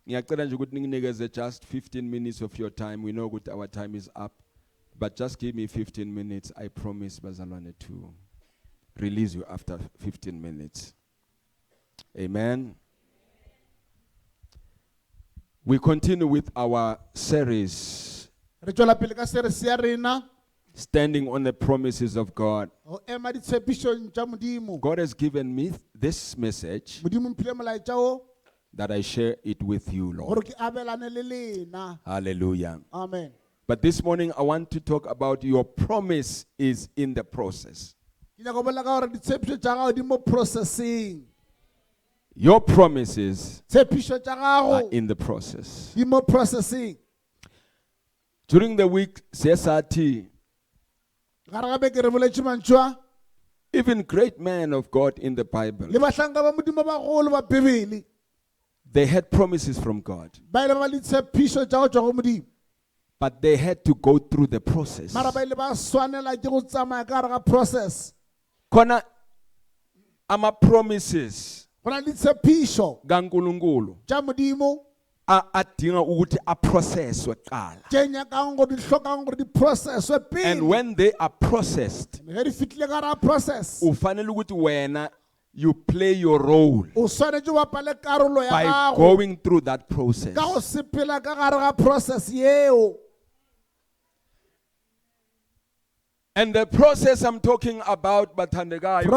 Ngiyacela nje ukuthi nginikeze just 15 minutes of your time. We know that our time is up. But just give me 15 minutes. I promise bazalwane to release you after 15 minutes. Amen. We continue with our series, Standing on the Promises of God. God has given me this message that I share it with you, Lord. Hallelujah. Amen. But this morning I want to talk about your promise is in the process. Your promises are in the process. During the week, CSRT, even great men of God in the Bible, they had promises from God, but they had to go through the process. Khona ama promises kaNkulunkulu adinga ukuthi aprocesswe kuqala. And when they are processed, ufanele ukuthi wena you play your role by going through that process. And the process I'm talking about, bathandekayo,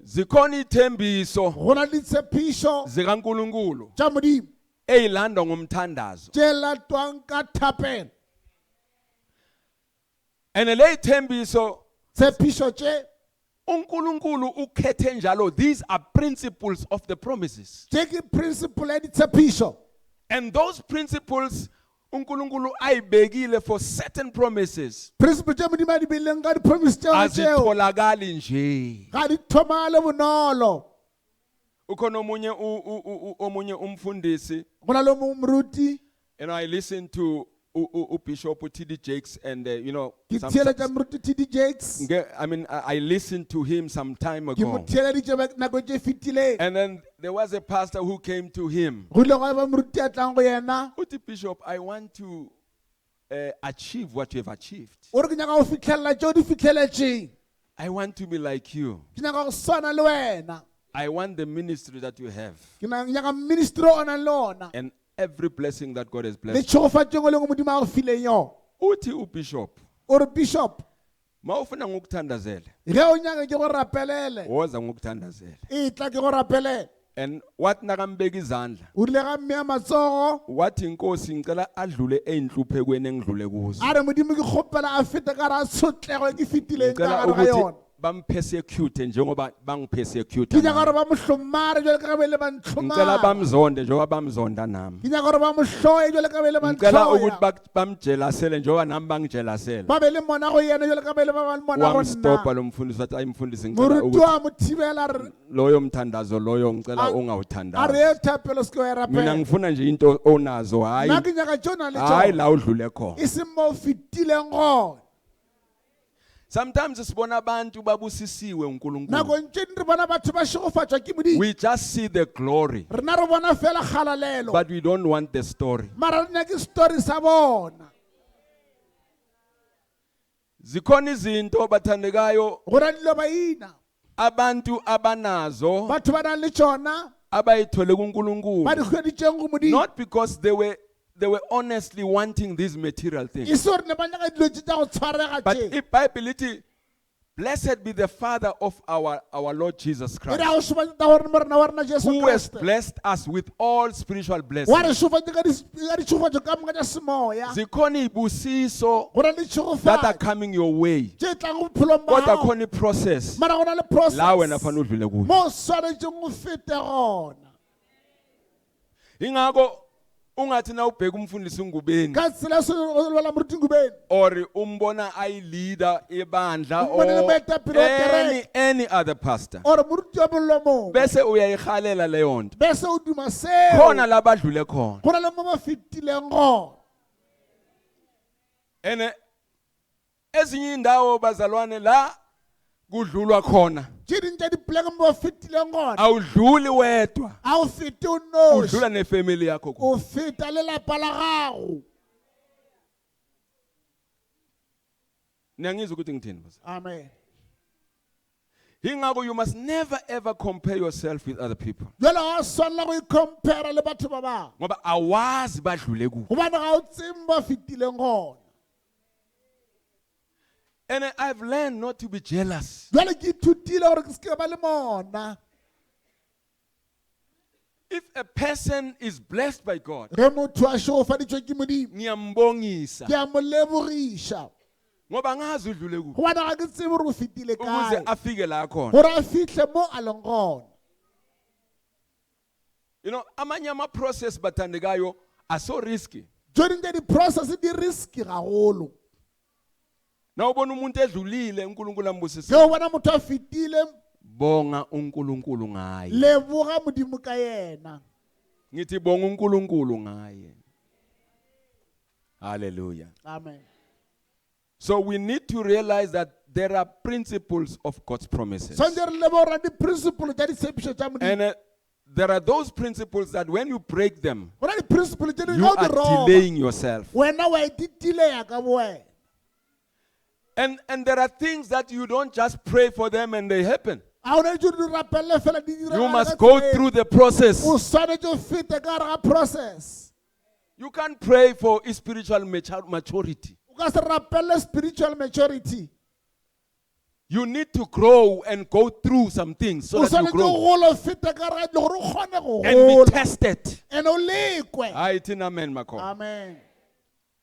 zikhona ithembiso zikaNkulunkulu eyilandwa ngomthandazo. And le ithembiso uNkulunkulu ukhethe njalo. These are principles of the promises. And those principles uNkulunkulu ayibekile for certain promises azitholakali nje. Ukhona omunye umfundisi, and I listen to Bishop T.D. Jakes, and I mean, I listened to him some time ago. And then there was a pastor who came to him. Uti, Bishop, I want to achieve what you have achieved. I want to be like you. I want the ministry that you have. And every blessing that God has blessed. Uti uBishop. Bishop. Mawufuna ngokuthandazela. Woza ngokuthandazela. And what nakambeka izandla. Wathi inkosi ngicela adlule einhluphekweni engidlule kuzo. Ngicela ukuthi bampersecute njengoba bangipersecute. Ngicela bamzonde njengoba bamzonda nami. Ngicela ukuthi bamjelasele njengoba nami bangijelasele. Wamstoppa lo mfundisi wathi ayimfundisi ngicela ukuthi loyo mthandazo loyo ngicela ungawuthandazi. Mina ngifuna nje into onazo, hayi la udlule khona. Sometimes sibona abantu babusisiwe uNkulunkulu. We just see the glory, but we don't want the story. Zikhona izinto bathandekayo abantu abanazo abayithole kuNkulunkulu, not because they were honestly wanting these material things. But if Bible, blessed be the Father of our Lord Jesus Christ, who has blessed us with all spiritual blessings. Zikhona ibusiso that are coming your way. Kodwa khona process la wena fanele udlule kuyo. Ingakho ungathi na ubheka umfundisi uNgubeni or umbona ay leader ebandla or any other pastor, bese uyayihalela leyo nto, khona labadlule khona. And ezinye indawo bazalwane la kudlulwa khona awudluli wedwa udlula nefamily yakho niyangizwa ukuthi ngithini? Amen. Ingakho you must never ever compare yourself with other people. Ngoba awazi badlule ku. And I've learned not to be jealous. If a person is blessed by God, ngiyambongisa. Ngoba ngazi udlule ku. Ukuze afike la khona. You know, amanye ama process bathandekayo are so risky. During the process it is risky kakhulu. Na ubona umuntu edlulile uNkulunkulu ambusise. Ubona umuntu afitile bonga uNkulunkulu ngaye. Lebuka Modimo ka yena. Ngithi bonga uNkulunkulu ngaye. Hallelujah. Amen. So we need to realize that there are principles of God's promises. And there are those principles that when you break them, you are delaying yourself. And there are things that you don't just pray for them and they happen. You must go through the process. You can't pray for spiritual maturity. Spiritual maturity. You need to grow and go through some things so that you grow and be tested. Amen.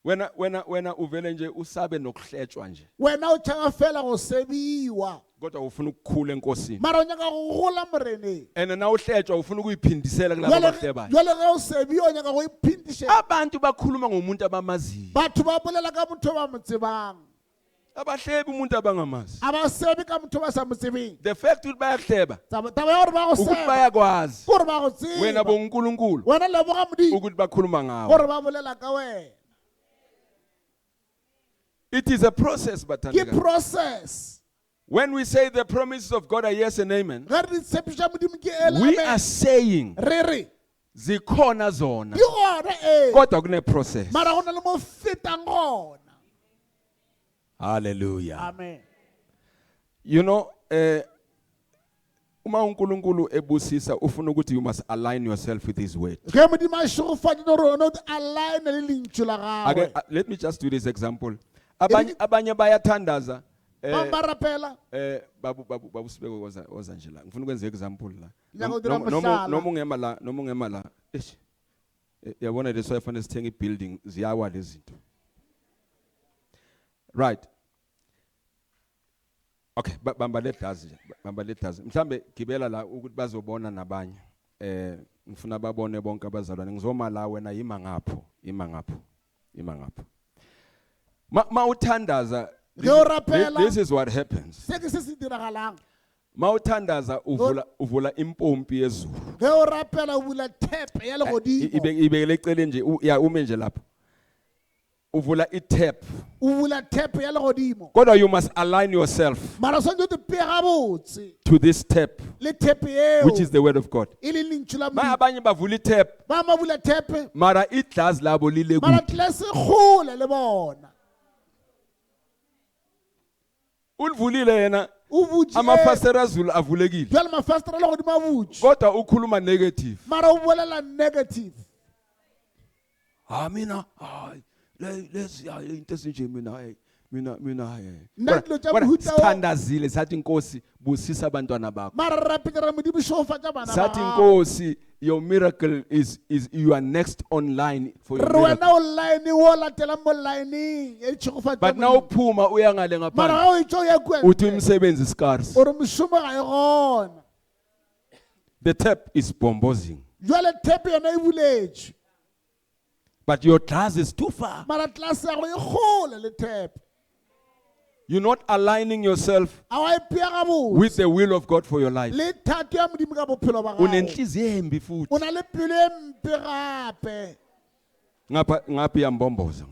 Wena uvele nje usabe nokuhletshwa nje. Wena uthanga fela ngosebiwa. Kodwa ufuna ukukhula enkosini. Mara unyaka ukukhula mrene. And na uhletshwa ufuna ukuyiphindisela kulabo abahlebayo. Yole ngosebiwa unyaka ukuyiphindisela. Abantu bakhuluma ngomuntu abamaziyo. Bathu babolela ka muntu abamutsibanga. Abahlebi umuntu abangamazi. Abasebi ka muntu basamutsibini. The fact ukuthi bayahleba. Taba yori bayoseba. Ukuthi bayakwazi. Kuri bakutsiba. Wena boNkulunkulu. Wena lebuka Modimo. Ukuthi bakhuluma ngawe. Kuri babolela ka wena. It is a process, but when we say the promises of God are yes and amen, we are saying zikhona zona kodwa kune process. Hallelujah. Amen. You know, uma uNkulunkulu ebusisa ufuna ukuthi you must align yourself with his word. Let me just do this example. Abanye bayathandaza babu sibeko oza nje la ngifuna ukwenza example la noma ungema la yabona leso yafanele sithenge ibuilding ziyawa lezi zinto, right? Okay, bamba let us mhlambe gibela la ukuthi bazobona nabanye, ngifuna babone bonke abazalwane ngizoma la wena yima ngapho Ma uthandaza, this is what happens. Ma uthandaza uvula impompi yezulu. Ibekele ecele nje ume nje lapho. Uvula itap. Kodwa you must align yourself to this tap, which is the word of God. Ma abanye bavula itap. Mara iglass labo lile kude. Ulvulile yena amafasitela azulu avulekile. Kodwa ukhuluma negative. Mara ubolela negative. Mina let's into esinje mina sithandazile sathi inkosi busisa abantwana bakho. Sathi inkosi your miracle is you are next online for your miracle. But now uphuma uyangale ngaphandle uthi umsebenzi scarce. The tap is bombozing. But your glass is too far. You're not aligning yourself with the will of God for your life. Unenhliziyo embi futhi. Ngapha yambomboza.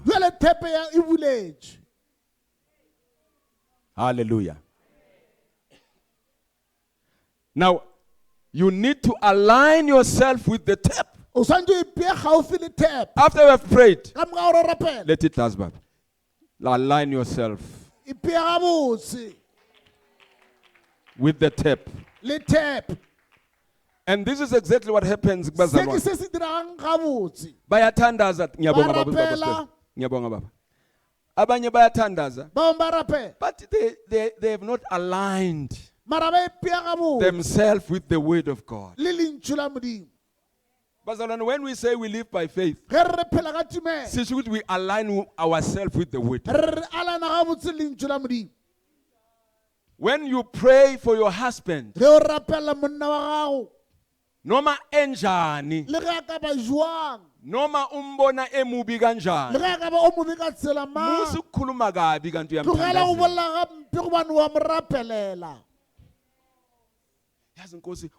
Hallelujah. Now, you need to align yourself with the tap. After you have prayed, let it last, Baba. Align yourself with the tap. And this is exactly what happens. Bayathandaza, ngiyabonga baba. Abanye bayathandaza, but they have not aligned themselves with the word of God. But when we say we live by faith, we align ourselves with the word. When you pray for your husband, noma enjani, noma umbona emubi kanjani, musukhuluma kabi kanti uyamthandazela. Yazi Nkosi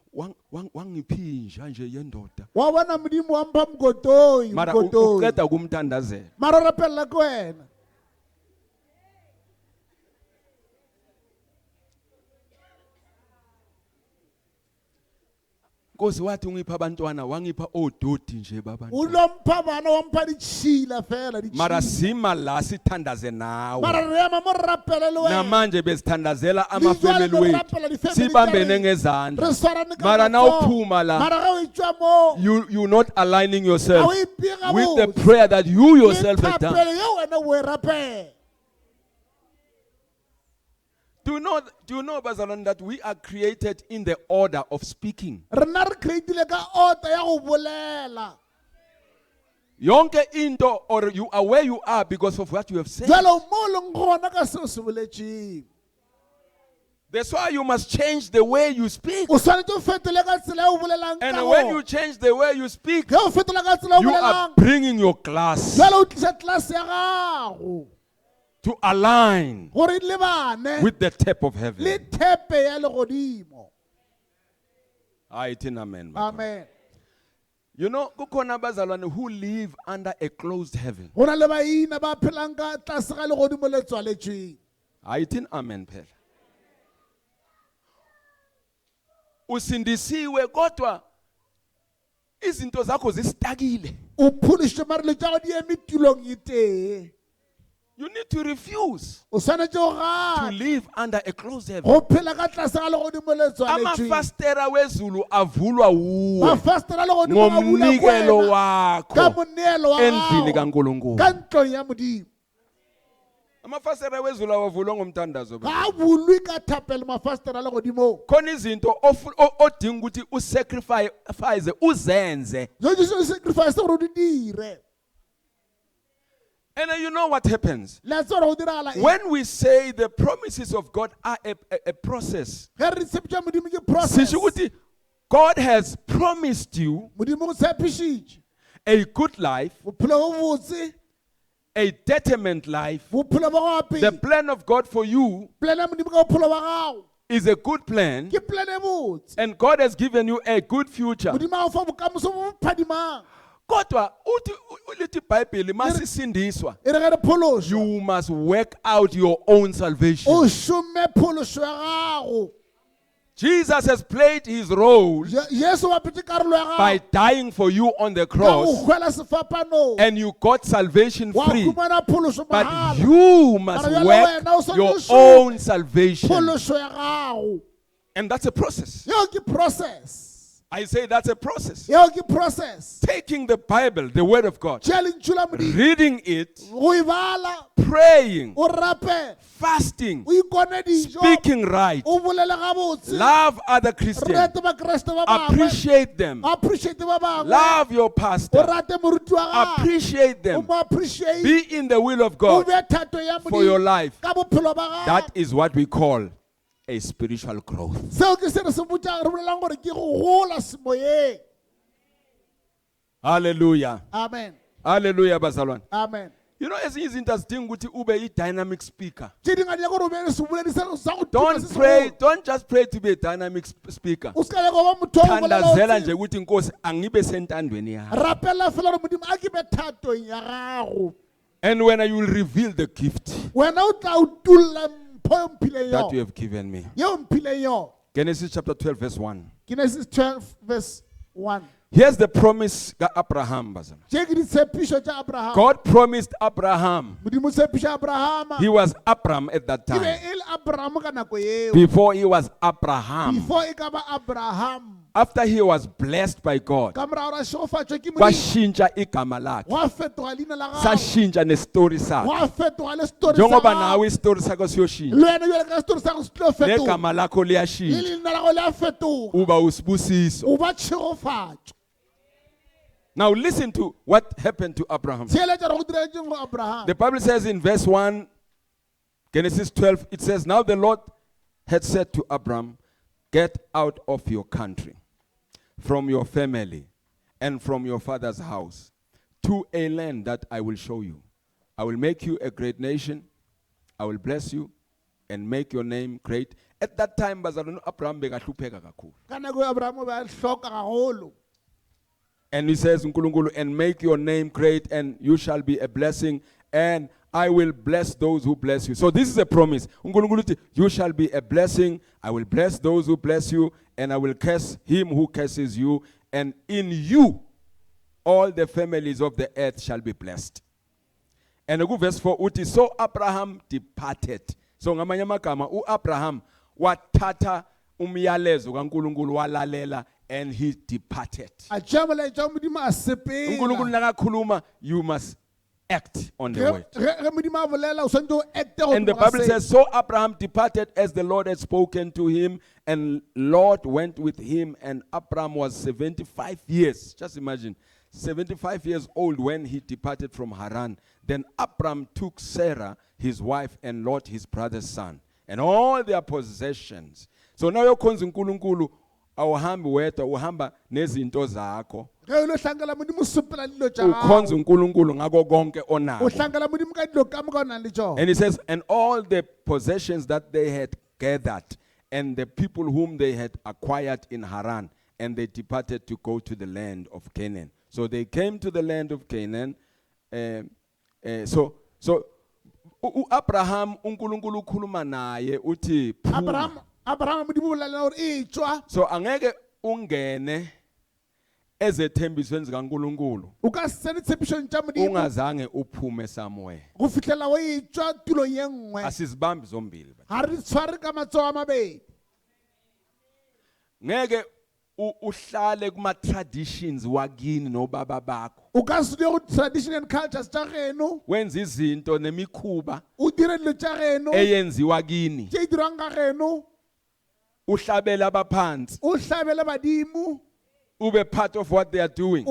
wangiphinja nje yendoda. Wabona mdimu wampa mgodoyi, mara uqeda kumthandazela. Mara rapela kwena. Nkosi wathi ungipha abantwana wangipha ododi nje babantwana. Ulompha bana wampa lichila phela lichila. Mara sima la sithandaze nawe. Mara rema morapela lo. Namanje besithandazela amafamily wethu. Sibambene ngezandla. Mara na uphuma la. You not aligning yourself with the prayer that you yourself have done. Do you know, Bazalwane, that we are created in the order of speaking? Yonke into, or you are where you are because of what you have said. That's why you must change the way you speak. And when you change the way you speak, you are bringing your class to align with the tap of heaven. Amen. Amen. You know, kukhona abazalwane who live under a closed heaven. Amen phela. Usindisiwe kodwa izinto zakho zisitakile. You need to refuse to live under a closed heaven. Amafastera wezulu avulwa wuwe ngomnikelo wakho endlini kaNkulunkulu. Amafastera wezulu avulwa ngomthandazo. Khona izinto odinga ukuthi usacrifice uzenze. And you know what happens? When we say the promises of God are a process, God has promised you a good life, a determined life. The plan of God for you is a good plan, and God has given you a good future. Kodwa ulithi iBhayibheli masisindiswa, you must work out your own salvation. Jesus has played his role by dying for you on the cross, and you got salvation free. But you must work your own salvation. And that's a process. I say that's a process. Taking the Bible, the Word of God, reading it, praying, fasting, speaking right, love other Christians, appreciate them, love your pastor, appreciate them, be in the will of God for your life. That is what we call a spiritual growth. Hallelujah. Amen. Hallelujah, bazalwane. Amen. You know, ezinye izinto azidingi ukuthi ube i-dynamic speaker. Don't just pray to be a dynamic speaker. Thandazela nje ukuthi Nkosi angibe sentandweni yakho. And when you will reveal the gift that you have given me. Genesis chapter 12 verse 1. Genesis 12 verse 1. Here's the promise of Abraham. God promised Abraham. He was Abram at that time. Before he was Abraham. After he was blessed by God, washintsha igama lakhe, sashintsha nestori sakhe. Njengoba nawe istori sakho siyoshintsha, negama lakho liyashintsha, uba usibusiso. Now listen to what happened to Abraham. The Bible says in verse 1, Genesis 12, it says, now the Lord had said to Abram, get out of your country, from your family, and from your father's house, to a land that I will show you. I will make you a great nation. I will bless you and make your name great. At that time, Abraham bekahlupheka kakhulu. And he says, and make your name great, and you shall be a blessing, and I will bless those who bless you. So this is a promise. You shall be a blessing. I will bless those who bless you, and I will curse him who curses you. And in you, all the families of the earth shall be blessed. And verse 4, so Abraham departed. So ngamanye amagama, Abraham wathatha umyalezo kaNkulunkulu walalela, and he departed. You must act on the word. And the Bible says, so Abraham departed as the Lord had spoken to him, and Lord went with him, and Abraham was 75 years. Just imagine, 75 years old when he departed from Haran. Then Abraham took Sarah, his wife, and Lot, his brother's son, and all their possessions. So now you're Nkulunkulu, awuhambi wedwa, uhamba nezinto zakho. Ukhonza uNkulunkulu ngako konke onakho. And he says, and all the possessions that they had gathered, and the people whom they had acquired in Haran, and they departed to go to the land of Canaan. So they came to the land of Canaan. So Abraham uNkulunkulu ukhuluma naye uthi so angeke ungene ezethembisweni zikaNkulunkulu ungazange uphume somewhere. Asizibambi zombili. Ngeke uhlale kuma traditions wakini nobaba bakho. Tradition and cultures tageno. Wenza izinto nemikhuba eyenziwa kini. Uhlabela abaphansi. Ube part of what they are doing.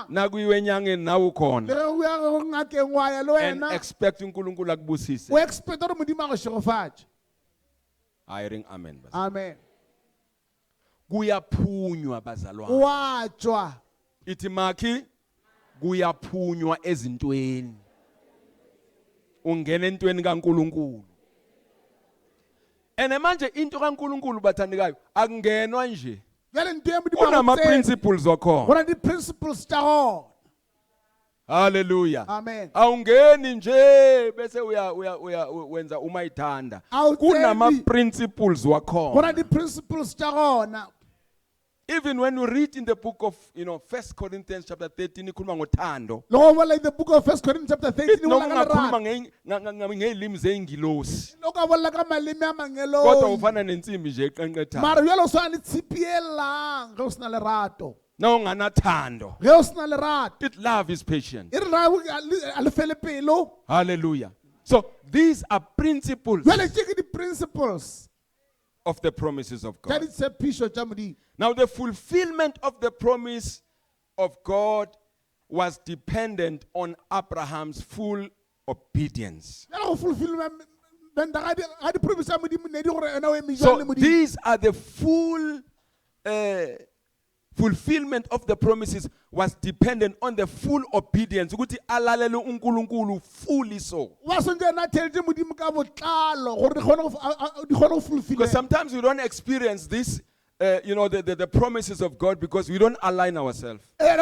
Nakuyiwe enyangeni nawe ukhona. And expect uNkulunkulu akubusise. I ring amen. Amen. Kuyaphunywa bazalwane. Wajwa. Ithi makhi kuyaphunywa ezintweni. Ungena entweni kaNkulunkulu. And manje into kaNkulunkulu bathandekayo akungenwa nje. Unama principles wakhona. What are the principles to? Hallelujah. Amen. Awungeni nje bese wenza umayithanda. Kunama principles wakhona. What are the principles to? Even when you read in the book of 1 Corinthians chapter 13 ikhuluma ngothando. Like the book of 1 Corinthians chapter 13 ngikhuluma ngelimi zengilosi. Kodwa ufana nensimbi nje eqenqethayo. Mara yalo swana tsipiela ngosina lerato. No nganathando. Ngosina lerato. It love is patient. Hallelujah. So these are principles. Well, check the principles of the promises of God. Now the fulfillment of the promise of God was dependent on Abraham's full obedience. So these are the full fulfillment of the promises was dependent on the full obedience. Ukuthi alalele uNkulunkulu fully so. Because sometimes we don't experience this, the promises of God because we don't align ourselves with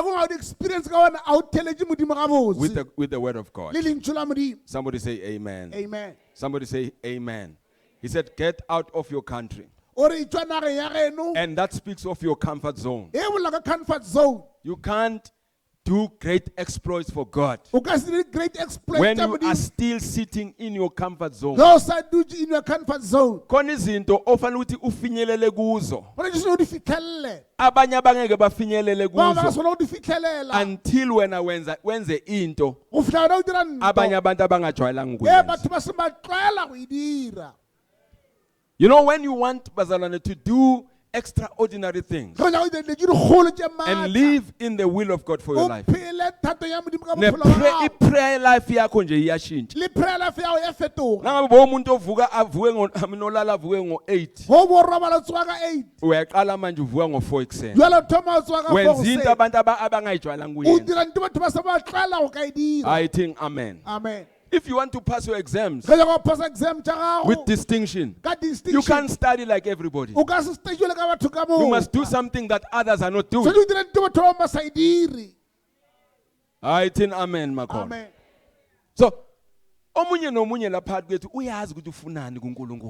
the word of God. Somebody say amen. Amen. Somebody say amen. He said, get out of your country. And that speaks of your comfort zone. Comfort zone. You can't do great exploits for God Great exploit when you are still sitting in your comfort zone. those are do in your comfort zone. Khona izinto ofanele ukuthi ufinyelele kuzo. Until Abanye abangeke bafinyelele kuzo until wena wenze into abanye abantu abangajwayelanga ukuyenza. You know, when you want bazalwane to do extraordinary things and live in the will of God for your life, prayer life yakho nje iyashintsha. Nangabe bomuntu ovuka avuke nolala avuke ngo8 uyaqala manje uvuka ngo4 ekseni wenza into abantu abangayijwayelanga ukuyenza. I think amen. If you want to pass your exams with distinction, you can't study like everybody. You must do something that others are not doing. I think amen, Makon. So, omunye nomunye lapha kwethu uyazi ukuthi ufunani kuNkulunkulu.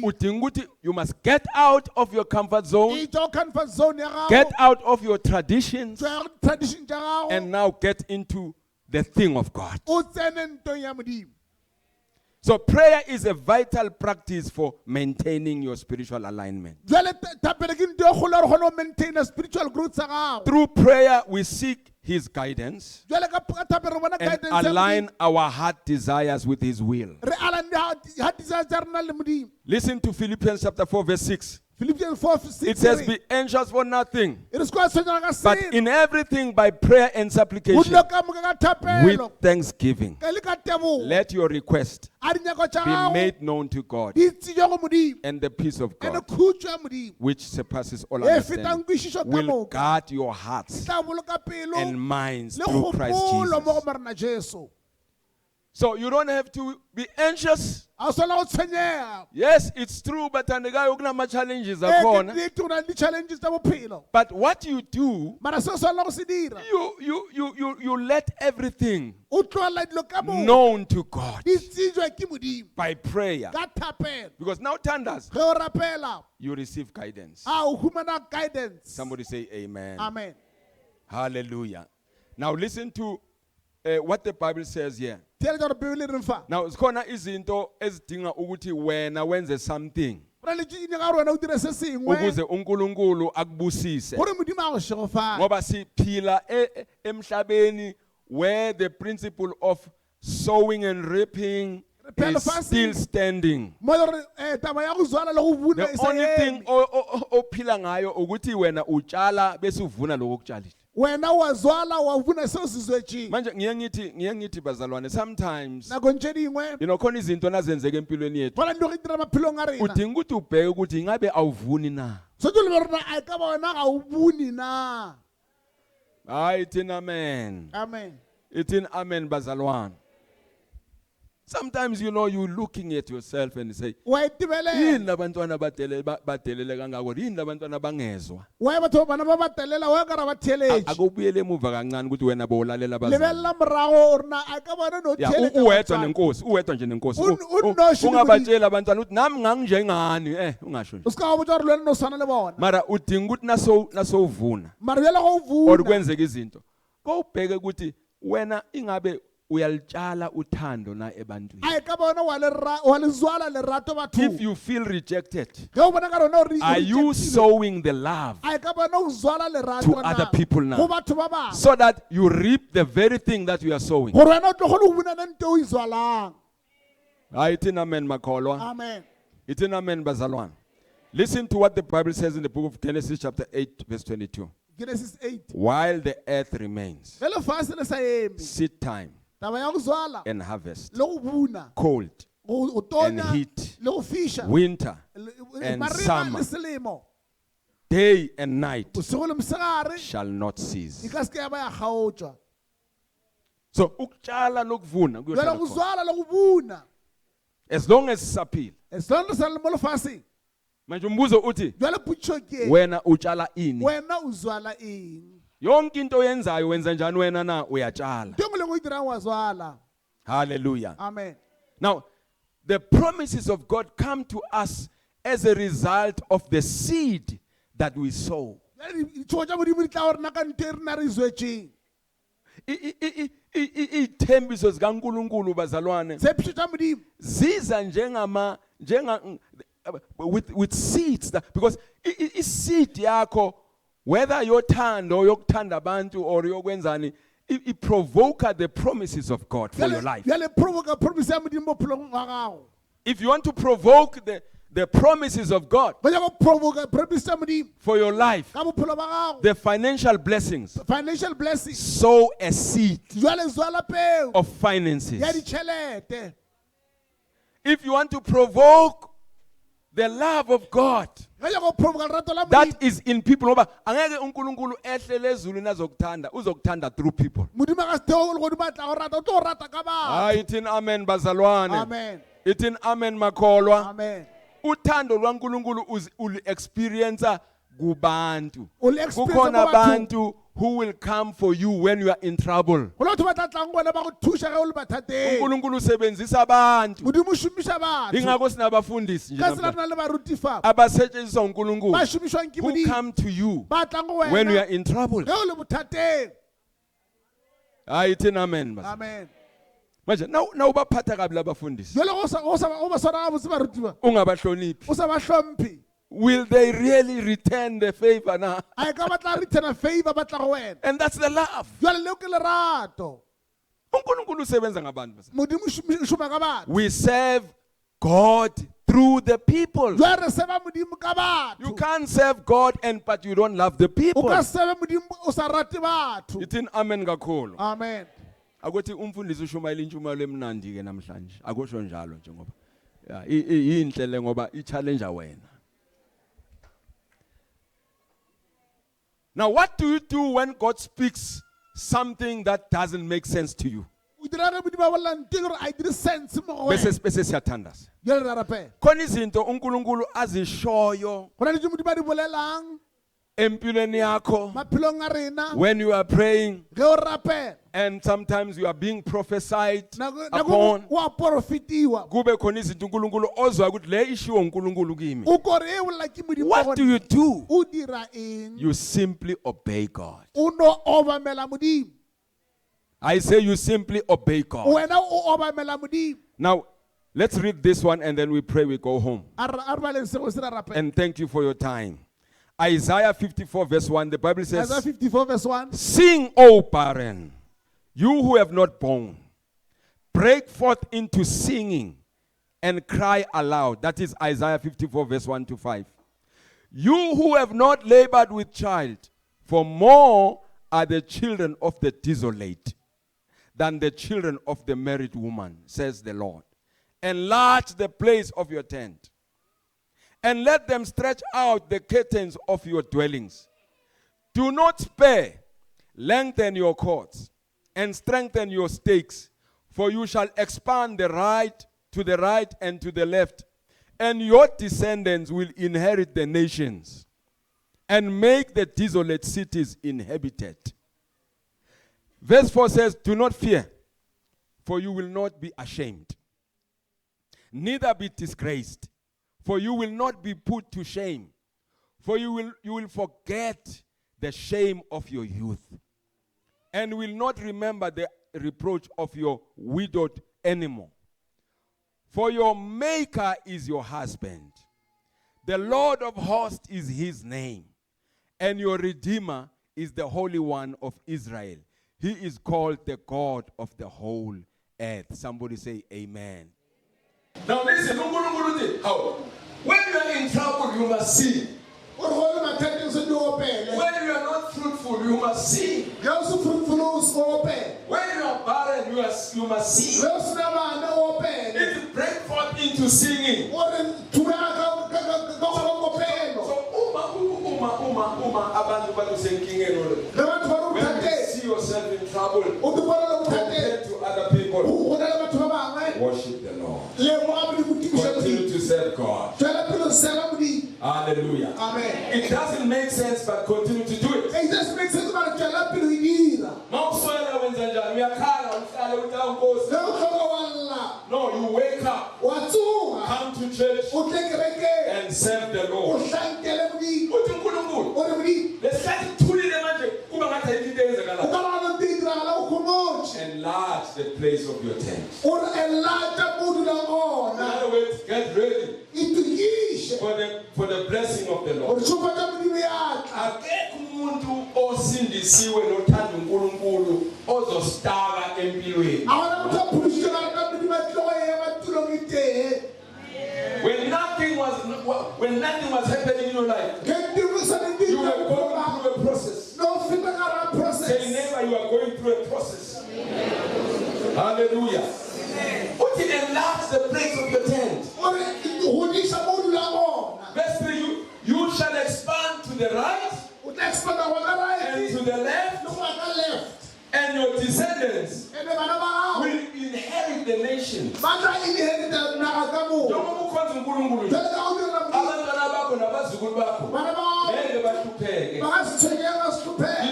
Udinga ukuthi you must get out of your comfort zone, get out of your traditions, and now get into the thing of God. So prayer is a vital practice for maintaining your spiritual alignment. Through prayer we seek His guidance and align our heart desires with His will. Listen to Philippians chapter 4 verse 6. It says, be anxious for nothing, but in everything by prayer and supplication, with thanksgiving, let your request be made known to God, and the peace of God, which surpasses all understanding, will guard your hearts and minds through Christ Jesus. So you don't have to be anxious. Yes, it's true, but challenges but what you do, you let everything known to God by prayer. Because now thunders, you receive guidance. Somebody say amen. Amen. Hallelujah. Now listen to what the Bible says here. Now zikhona izinto ezidinga ukuthi wena wenze something ukuze uNkulunkulu akubusise, ngoba siphila emhlabeni where the principle of sowing and reaping is still standing. The only thing ophila ngayo ukuthi wena utshala bese uvuna lokho okutshalile. Manje ngiye ngithi bazalwane, sometimes you know khona izinto nazenzeka empilweni yethu udinga ukuthi ubheke ukuthi ingabe awuvuni na. Hayi thina amen. Ithi amen bazalwane. Sometimes, you know, you're looking at yourself and say, yini labantwana badelele kangako, yini labantwana bangezwa. Akubuyele emuva kancane ukuthi wena bowulalela abazali. Uwedwa nje nenkosi. Ungabatshela abantwana ukuthi nami nganginjengani, ungasho nje. Mara udinga ukuthi naso uvuna. Or kwenzeka izinto. Kowubheke ukuthi wena ingabe uyalitshala uthando na ebantwini. If you feel rejected, are you sowing the love to other people now, so that you reap the very thing that you are sowing? Itin amen makholwa. Amen. Itin amen bazalwan. Listen to what the Bible says in the book of Genesis chapter 8 verse 22. Genesis 8. While the earth remains, seed time and harvest, cold and heat, winter and summer, day and night shall not cease. So uktshala nokuvuna kuyoshala, as long as saphila. Manje umbuzo uthi wena utshala ini? Yonke into oyenzayo wenza njani wena na? Uyatshala. Hallelujah. Amen. Now, the promises of God come to us as a result of the seed that we sow. Ithembiso zikaNkulunkulu bazalwane ziza with seeds that, because seed yakho, whether yothando yokuthanda abantu or yokwenzani, it provoke the promises of God for your life. If you want to provoke the promises of God for your life, the financial blessings, sow a seed of finances. If you want to provoke the love of God that is in people, angeke uNkulunkulu ehlele ezulwini azokuthanda, uzokuthanda through people. Itin amen bazalwane. Amen. Itin amen makholwa. Amen. Uthando lwaNkulunkulu ul experience kubantu. Kukhona abantu who will come for you when you are in trouble. uNkulunkulu usebenzisa abantu. Ingakho sinabafundisi nje abasetshenziswa uNkulunkulu who come to you when you are in trouble. Itin amen. Amen. Manje na ubaphatha kabi labafundisi, ungabahloniphi, will they really return the favor now? And that's the love. uNkulunkulu usebenza ngabantu. We serve God through the people. You can't serve God but you don't love the people. Itin amen kakhulu. Amen. Akuthi umfundisi ushumayela intshumayelo emnandi ke namhlanje. Akusho njalo nje ngoba yinhle le ngoba i-challenge wena. Now what do you do when God speaks something that doesn't make sense to you? Bese siyathandaza. Khona izinto uNkulunkulu azishoyo empilweni yakho when you are praying, and sometimes you are being prophesied upon. Kube khona izinto uNkulunkulu ozwa ukuthi le ishiwo uNkulunkulu kimi. What do you do? You simply obey God. I say you simply obey God. Now, let's read this one and then we pray, we go home. And thank you for your time. Isaiah 54 verse 1, the Bible says, Isaiah 54 verse 1. Sing, O barren, you who have not borne. Break forth into singing and cry aloud. That is Isaiah 54 verse 1 to 5. You who have not labored with child, for more are the children of the desolate than the children of the married woman, says the Lord. Enlarge the place of your tent, and let them stretch out the curtains of your dwellings. Do not spare, lengthen your cords, and strengthen your stakes, for you shall expand to the right and to the left, and your descendants will inherit the nations, and make the desolate cities inhabited. Verse 4 says, do not fear, for you will not be ashamed, neither be disgraced, for you will not be put to shame, for you will forget the shame of your youth, and will not remember the reproach of your widowed anymore. For your Maker is your husband, the Lord of hosts is his name, and your Redeemer is the Holy One of Israel. He is called the God of the whole earth. Somebody say amen. Now listen, how? When you are in trouble, you must sing. When you are not fruitful, you must sing. When you are barren, you must sing. If you break forth into singing. So abantu balusengingeni when you see yourself in trouble compared to other people, worship the Lord. Continue to serve God. Hallelujah. Amen. It doesn't make sense, but continue to do it. It doesn't make sense, but no, you wake up, come to church, and and serve the Lord. Enlarge the place of your tent. In other words, get ready for the blessing of the Lord. Akekho umuntu osindisiwe nothanda uNkulunkulu ozostaba empilweni. When nothing was happening in your life, you were going through a process. Say neighbor, you are going through a process. Hallelujah. Put it enlarge the place of your tent. Verse 3, you shall expand to the right and to the left, and your descendants will inherit the nation.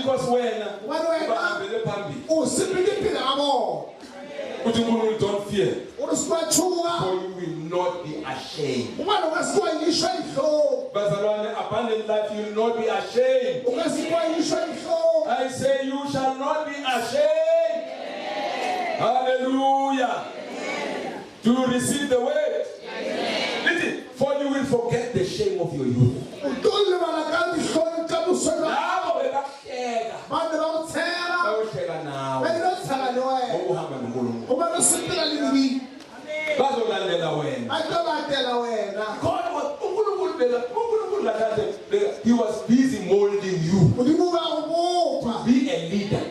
Because when don't fear, for you will not be ashamed. Abundant life, you will not be ashamed. I say you shall not be ashamed. Hallelujah. Do you receive the word? Listen, for you will forget the shame of your youth. He was busy molding you to be a leader.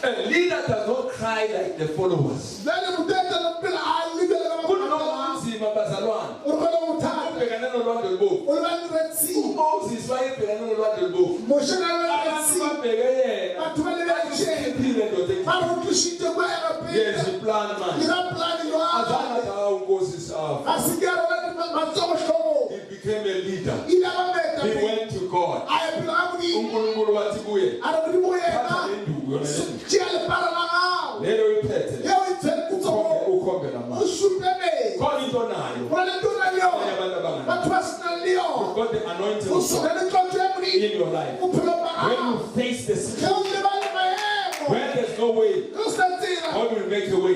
A leader does not cry like the followers. Yes, the plan man. He became a leader. He went to God. You've got the anointing of God in your life. When you face the situation, when there's no way, God will make a way.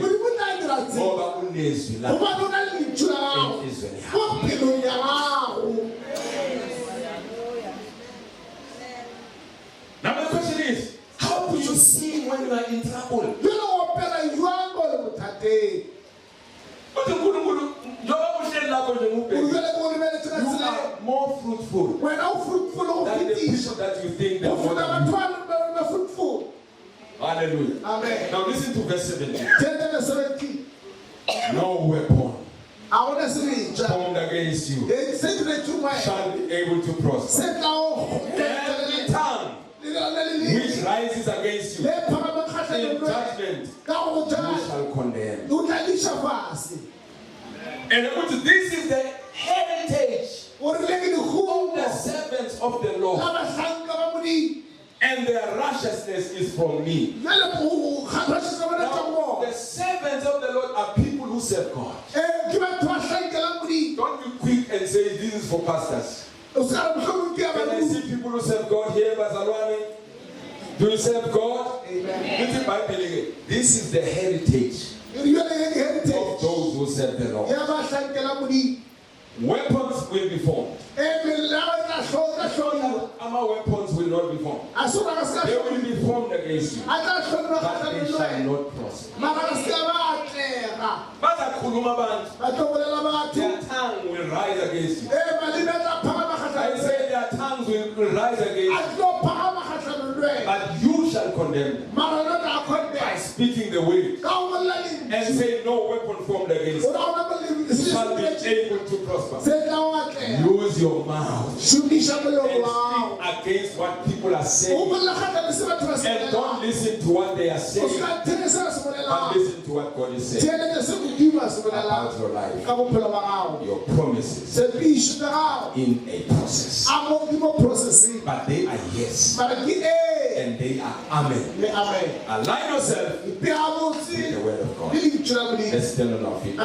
Now the question is, how do you see when you are in trouble? You are more fruitful than the people that you think they are more than you. Hallelujah. Amen. Now listen to verse 17. No weapon formed against you shall be able to prosper. Every tongue which rises against you in judgment you shall condemn. And this is the heritage of the servants of the Lord, and their righteousness is from me. Now, the servants of the Lord are people who serve God. Don't be quick and say this is for pastors. Can I see people who serve God here, Bazalwane? Do you serve God? Amen. This is the heritage of those who serve the Lord. Weapons will be formed. Our weapons will not be formed. They will be formed against you, but they shall not prosper. Their tongue will rise against you. I say their tongues will rise against you, but you shall condemn them by speaking the word and say no weapon formed against you shall be able to prosper. Use your mouth and speak against what people are saying, and don't listen to what they are saying, but listen to what God is saying about your life, your promises in a process. But they are yes and they are amen. Align yourself with the word of God. Let's stand on our feet.